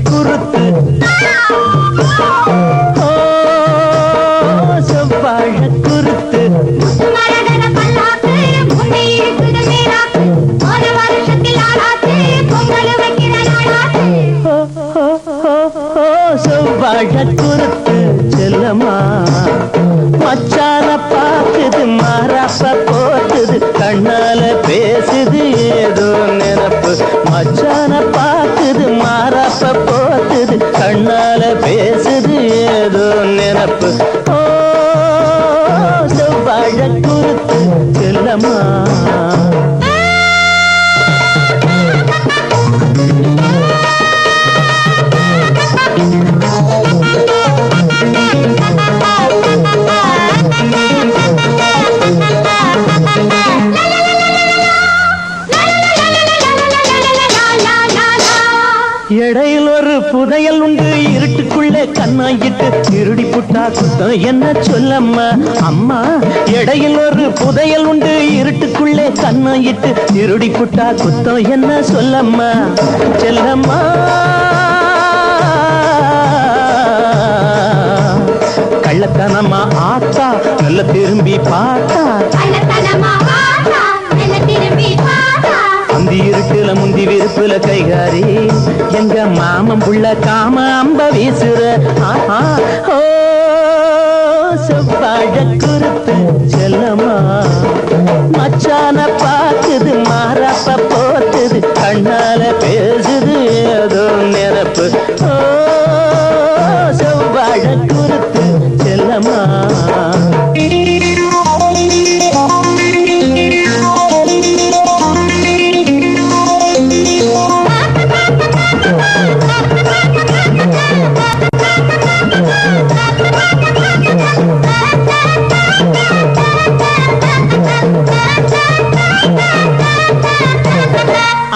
குருத்து செவ்வாழ குருத்து செவ்வாழ குருத்து செல்லம்மா மச்சான பாக்குது மாறாப்ப போத்துது கண்ணால பேசுது ஏதோ நினப்பு மச்சான பாக்குது மாறாப்ப போத்துது கண்ணால பேசுது ஏதோ நினப்பு ஓ செவ்வாழ குருத்து செல்லம்மா இடையில் ஒரு புதையல் உண்டு இருட்டுக்குள்ளே கண்ணாயிட்டு திருடி புட்டா குத்தம் என்ன சொல்லம்மா அம்மா இடையில் ஒரு புதையல் உண்டு இருட்டுக்குள்ளே கண்ணாயிட்டு திருடி புட்டா குத்தம் என்ன சொல்லம்மா செல்லம்மா கள்ளத்தனமா ஆத்தா நல்ல திரும்பி பார்த்தா முந்தி இருட்டுல முந்தி விருப்புல கைகாரி எங்க மாமன் புள்ள காம அம்ப வீசுற ஓ செவ்வாழ குருத்து செல்லம்மா மச்சான பாக்குது மாறாப்ப போத்துது கண்ணால பேசுது ஏதோ நிரப்பு ஓ செவ்வாழ குருத்து செல்லம்மா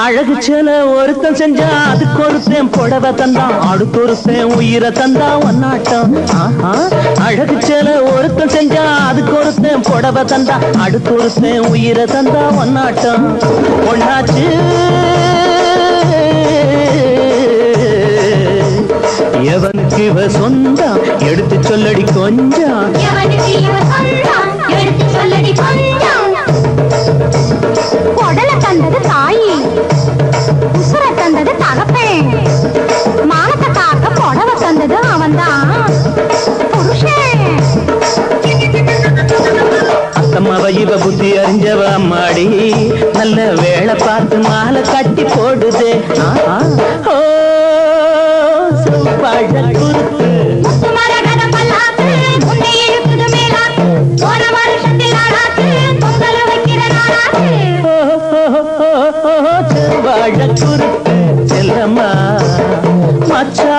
அழகு சேல ஒருத்தன் செஞ்சா அதுக்கு ஒருத்தன் புடவை தந்தான் அடுத்தொருத்தன் உயிரை தந்தா ஒன்னாட்டம் அழகு சேல ஒருத்தன் செஞ்சா அதுக்கு ஒருத்தன் புடவை தந்தா அடுத்தொருத்தன் உயிரை தந்தா ஒன்னாட்டம் ஒன்னாச்சு எவனுக்கு இவ சொந்தம் எடுத்து சொல்லடி கொஞ்சம் உடல தந்தது தாயி உசுர தந்தது தகப்பேன் மானத்தை காக்க புடவை தந்தது அவன்தான் புருஷன் அத்தம்மாவ இவ புத்தி அறிஞ்சவ அம்மாடி நல்ல வேலை பார்த்து மாலை கட்டி போடுதே ஓ செவ்வாழ குருத்து செவ்வாழ குருத்து செல்லம்மா மச்சா